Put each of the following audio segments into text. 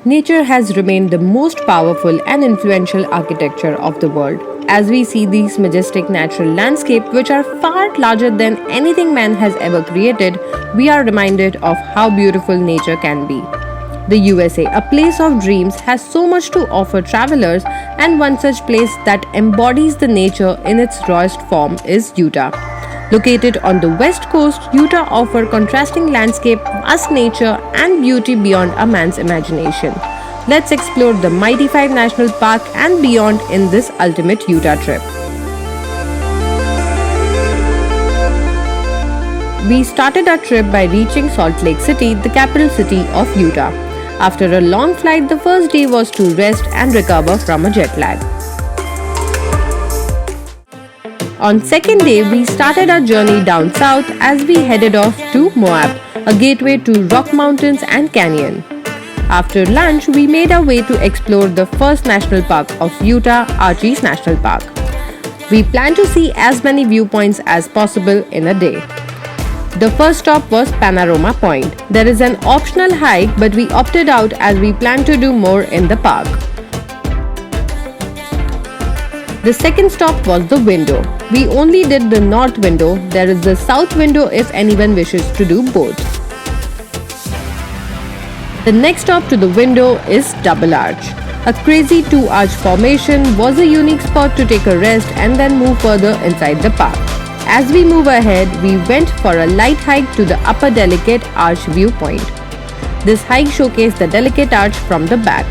Nature has remained the most powerful and influential architecture of the world. As we see these majestic natural landscapes, which are far larger than anything man has ever created, we are reminded of how beautiful nature can be. The USA, a place of dreams, has so much to offer travelers, and one such place that embodies the nature in its rawest form is Utah. Located on the west coast, Utah offers contrasting landscape, vast nature, and beauty beyond a man's imagination. Let's explore the mighty 5 National Park and beyond in this ultimate Utah trip. We started our trip by reaching Salt Lake City, the capital city of Utah. After a long flight, the first day was to rest and recover from a jet lag. On second day, we started our journey down south as we headed off to Moab, a gateway to Rock Mountains and Canyon. After lunch, we made our way to explore the first national park of Utah, Arches National Park. We plan to see as many viewpoints as possible in a day. The first stop was Panorama Point. There is an optional hike, but we opted out as we plan to do more in the park. The second stop was the window. We only did the north window. There is the south window if anyone wishes to do both. The next stop to the window is Double Arch. A crazy 2-arch formation was a unique spot to take a rest and then move further inside the park. As we move ahead, we went for a light hike to the Upper Delicate Arch viewpoint. This hike showcased the Delicate Arch from the back.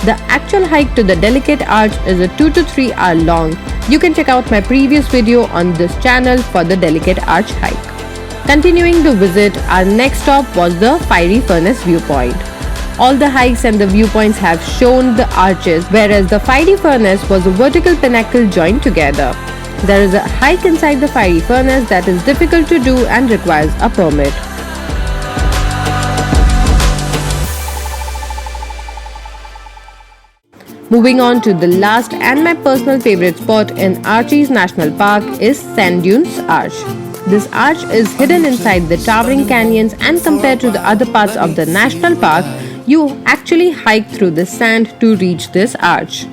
The actual hike to the Delicate Arch is a 2 to 3 hour long. You can check out my previous video on this channel for the Delicate Arch hike. Continuing the visit, our next stop was the Fiery Furnace viewpoint. All the hikes and the viewpoints have shown the arches, whereas the Fiery Furnace was a vertical pinnacle joined together. There is a hike inside the Fiery Furnace that is difficult to do and requires a permit. Moving on to the last and my personal favorite spot in Arches National Park is Sand Dunes Arch. This arch is hidden inside the towering canyons, and compared to the other parts of the national park, you actually hike through the sand to reach this arch.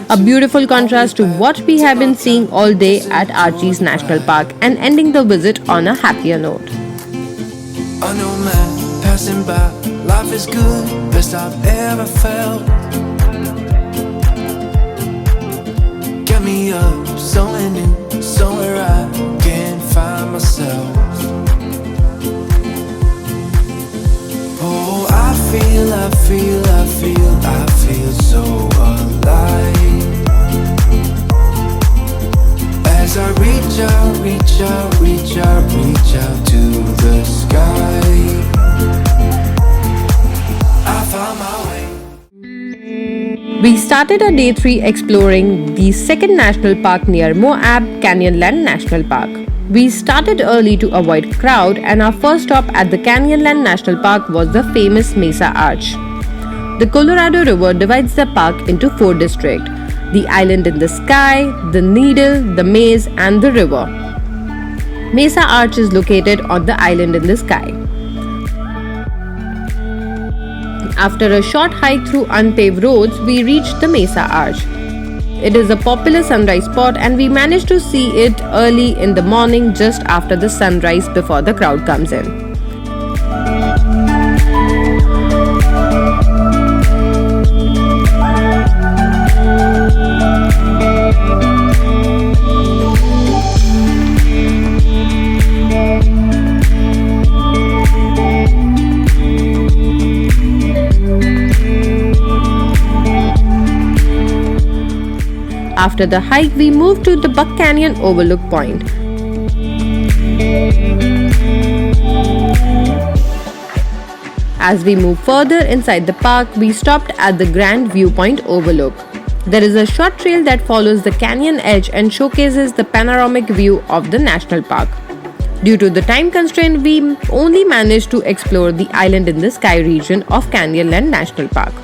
A beautiful contrast to what we have been seeing all day at Arches National Park, and ending the visit on a happier note. I know man passing by, life is good, best I've ever felt. Get me up, somewhere new, somewhere I can find myself. Oh, I feel so alive. As I reach out to the sky, I found my way. We started our day 3 exploring the second national park near Moab, Canyonlands National Park. We started early to avoid crowd, and our first stop at the Canyonlands National Park was the famous Mesa Arch. The Colorado River divides the park into 4 districts: the Island in the Sky, the Needle, the Maze, and the river. Mesa Arch is located on the Island in the Sky. After a short hike through unpaved roads, we reached the Mesa Arch. It is a popular sunrise spot, and we managed to see it early in the morning just after the sunrise before the crowd comes in. After the hike, we moved to the Buck Canyon Overlook Point. As we moved further inside the park, we stopped at the Grand Viewpoint Overlook. There is a short trail that follows the canyon edge and showcases the panoramic view of the national park. Due to the time constraint, we only managed to explore the Island in the Sky region of Canyonlands National Park.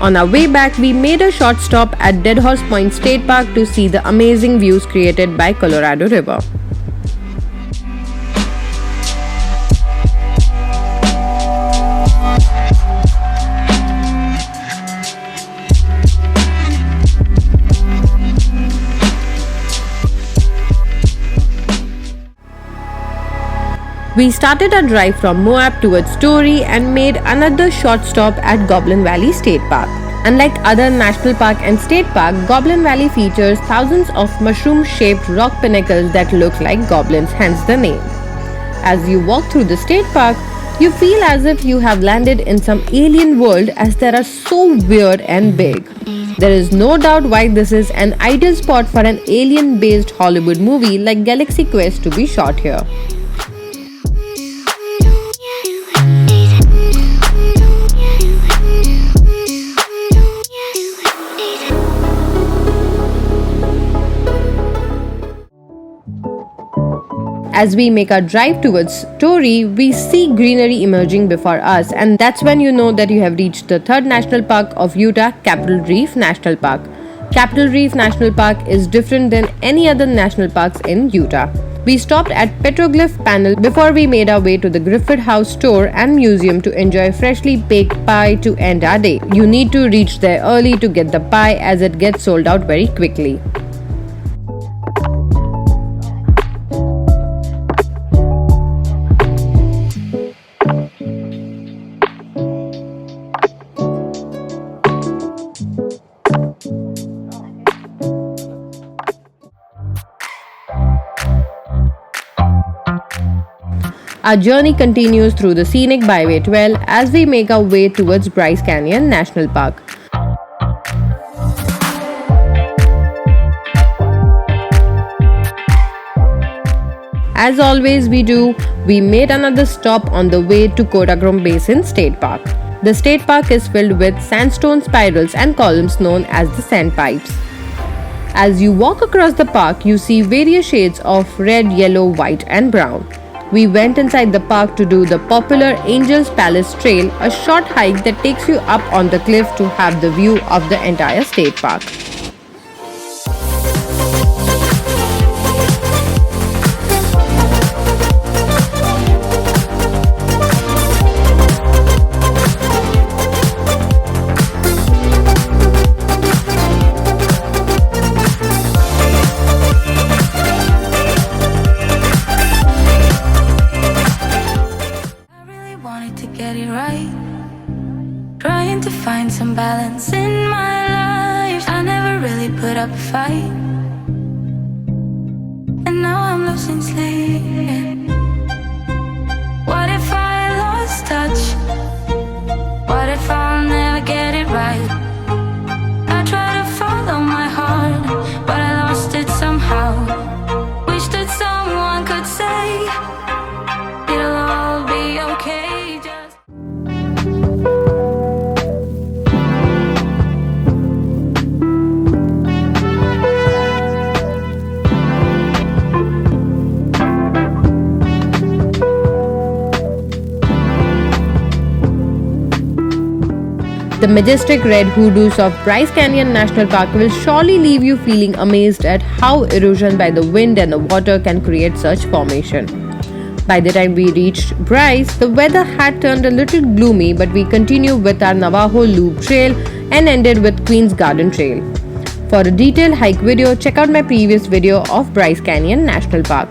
On our way back, we made a short stop at Deadhorse Point State Park to see the amazing views created by Colorado River. We started our drive from Moab towards Story and made another short stop at Goblin Valley State Park. Unlike other national park and state park, Goblin Valley features thousands of mushroom-shaped rock pinnacles that look like goblins, hence the name. As you walk through the state park, you feel as if you have landed in some alien world as they are so weird and big. There is no doubt why this is an ideal spot for an alien-based Hollywood movie like Galaxy Quest to be shot here. As we make our drive towards Story, we see greenery emerging before us, and that's when you know that you have reached the third national park of Utah, Capitol Reef National Park. Capitol Reef National Park is different than any other national parks in Utah. We stopped at Petroglyph Panel before we made our way to the Griffith House store and museum to enjoy freshly baked pie to end our day. You need to reach there early to get the pie as it gets sold out very quickly. Our journey continues through the scenic Byway 12 as we make our way towards Bryce Canyon National Park. As always we made another stop on the way to Kodacrome Basin State Park. The state park is filled with sandstone spirals and columns known as the sandpipes. As you walk across the park, you see various shades of red, yellow, white and brown. We went inside the park to do the popular Angel's Palace Trail, a short hike that takes you up on the cliff to have the view of the entire state park. Trying to find some balance in my life. I never really put up a fight, and now I'm losing sleep. What if I lost touch? What if I'll never get it right? I try to follow my heart, but I lost it somehow. Wish that someone could say it'll all be okay. The majestic red hoodoos of Bryce Canyon National Park will surely leave you feeling amazed at how erosion by the wind and the water can create such formation. By the time we reached Bryce, the weather had turned a little gloomy, but we continued with our Navajo Loop Trail and ended with Queen's Garden Trail. For a detailed hike video, check out my previous video of Bryce Canyon National Park.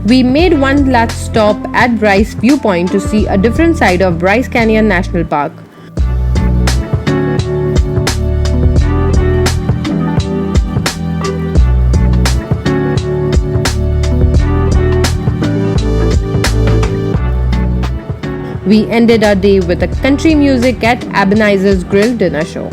We made one last stop at Bryce Viewpoint to see a different side of Bryce Canyon National Park. We ended our day with a country music at Ebenezers Grill dinner show.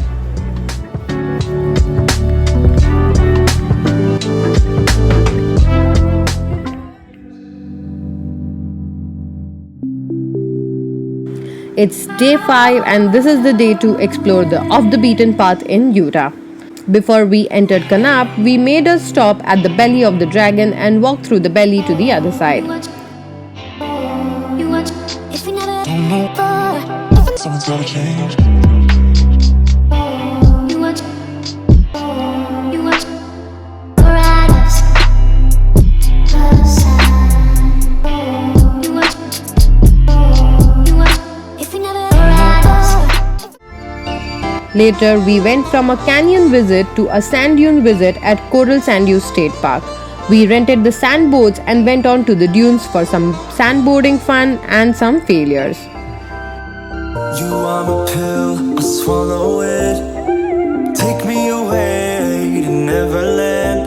It's day 5 and this is the day to explore the off-the-beaten path in Utah. Before we entered Kanab, we made a stop at the belly of the dragon and walked through the belly to the other side. Someone's gotta change. Later, we went from a canyon visit to a sand dune visit at Coral Sand Dune State Park. We rented the sand boats and went on to the dunes for some sandboarding fun and some failures. You are my pill, I swallow it. Take me away to Neverland,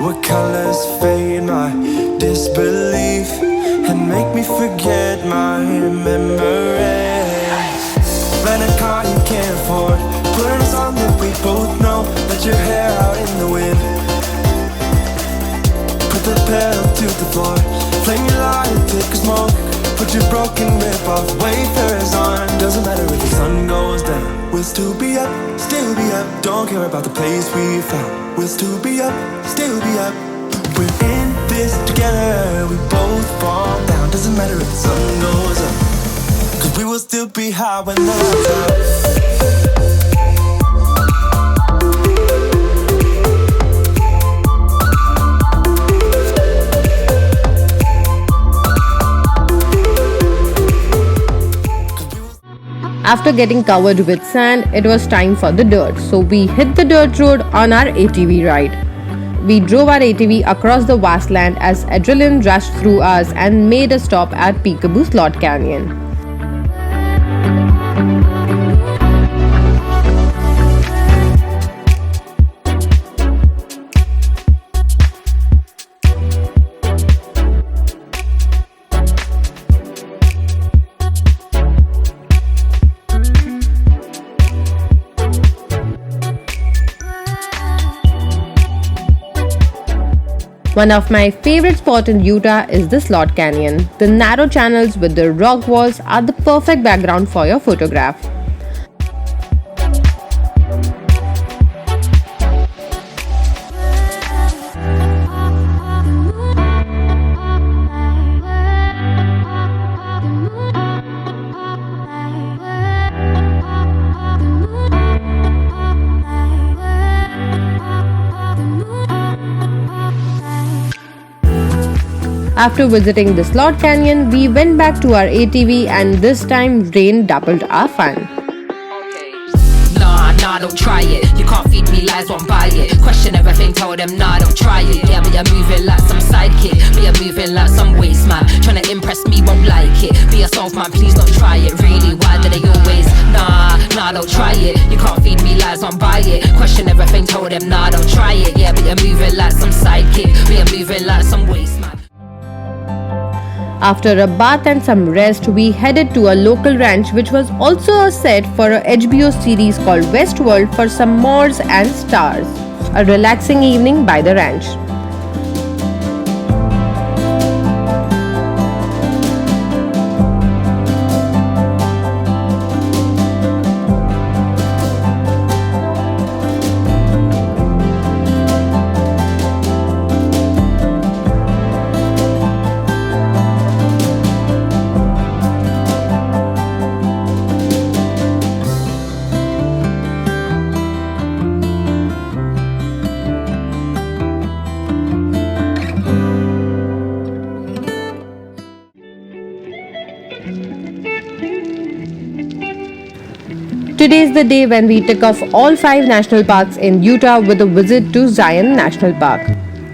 where colors fade my disbelief and make me forget my memories. Rent a car you can't afford, put on a song that we both know. Let your hair out in the wind, put the pedal to the floor, flame your light, take a smoke. Put your broken rip-off wafers on. Doesn't matter if the sun goes down, we'll still be up, still be up. Don't care about the place we found, we'll still be up, still be up. We're in this together, we both fall down. Doesn't matter if the sun goes up, cause we will still be high when the lights out. After getting covered with sand, it was time for the dirt, so we hit the dirt road on our ATV ride. We drove our ATV across the vast land as adrenaline rushed through us and made a stop at Peekaboo Slot Canyon. One of my favorite spots in Utah is the Slot Canyon. The narrow channels with the rock walls are the perfect background for your photograph. After visiting the Slot Canyon, we went back to our ATV and this time rain doubled our fun. Nah, don't try it. You can't feed me lies, won't buy it. Question everything, told them, nah, don't try it. Yeah, me a moving like some sidekick. Me a moving like some waste man. Tryna impress me, won't like it. Be a soft man, please don't try it. Really, why do they always? Nah, don't try it. You can't feed me lies, won't buy it. Question everything, told them, nah, don't try it. Yeah, me a moving like some sidekick. Me a moving like some waste man. After a bath and some rest, we headed to a local ranch which was also a set for a HBO series called Westworld for some Moors and Stars. A relaxing evening by the ranch. Today is the day when we tick off all 5 national parks in Utah with a visit to Zion National Park.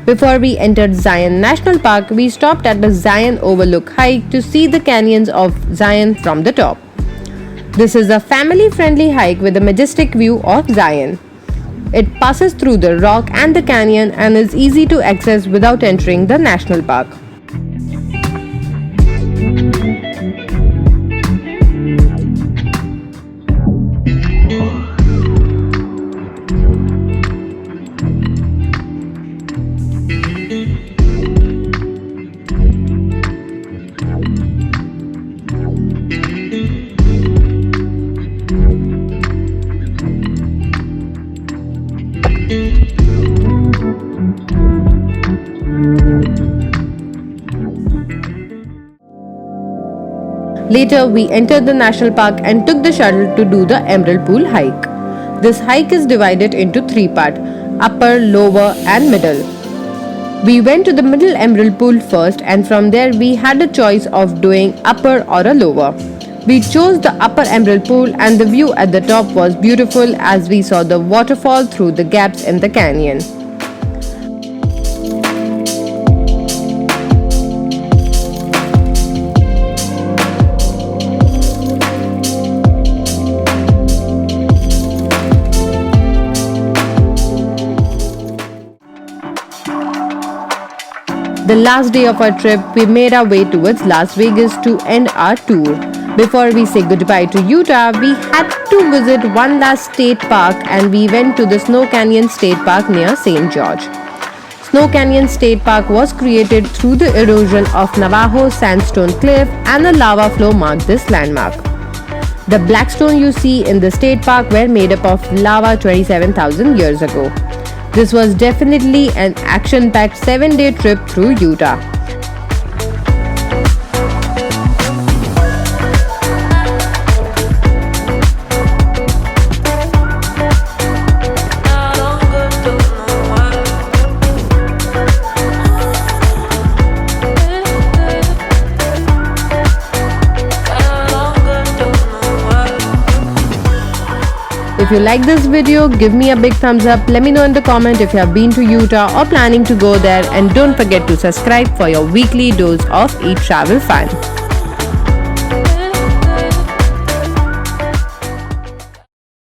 Before we entered Zion National Park, we stopped at the Zion Overlook hike to see the canyons of Zion from the top. This is a family-friendly hike with a majestic view of Zion. It passes through the rock and the canyon and is easy to access without entering the national park. Later, we entered the national park and took the shuttle to do the Emerald Pool hike. This hike is divided into 3 parts: upper, lower and middle. We went to the middle Emerald Pool first and from there we had a choice of doing upper or a lower. We chose the upper emerald pool and the view at the top was beautiful as we saw the waterfall through the gaps in the canyon. The last day of our trip, we made our way towards Las Vegas to end our tour. Before we say goodbye to Utah, we had to visit one last state park and we went to the Snow Canyon State Park near St. George. Snow Canyon State Park was created through the erosion of Navajo sandstone cliff and a lava flow marked this landmark. The black stone you see in the state park were made up of lava 27,000 years ago. This was definitely an action-packed 7-day trip through Utah. If you like this video, give me a big thumbs up. Let me know in the comment if you have been to Utah or planning to go there, and don't forget to subscribe for your weekly dose of Eat Travel Fun.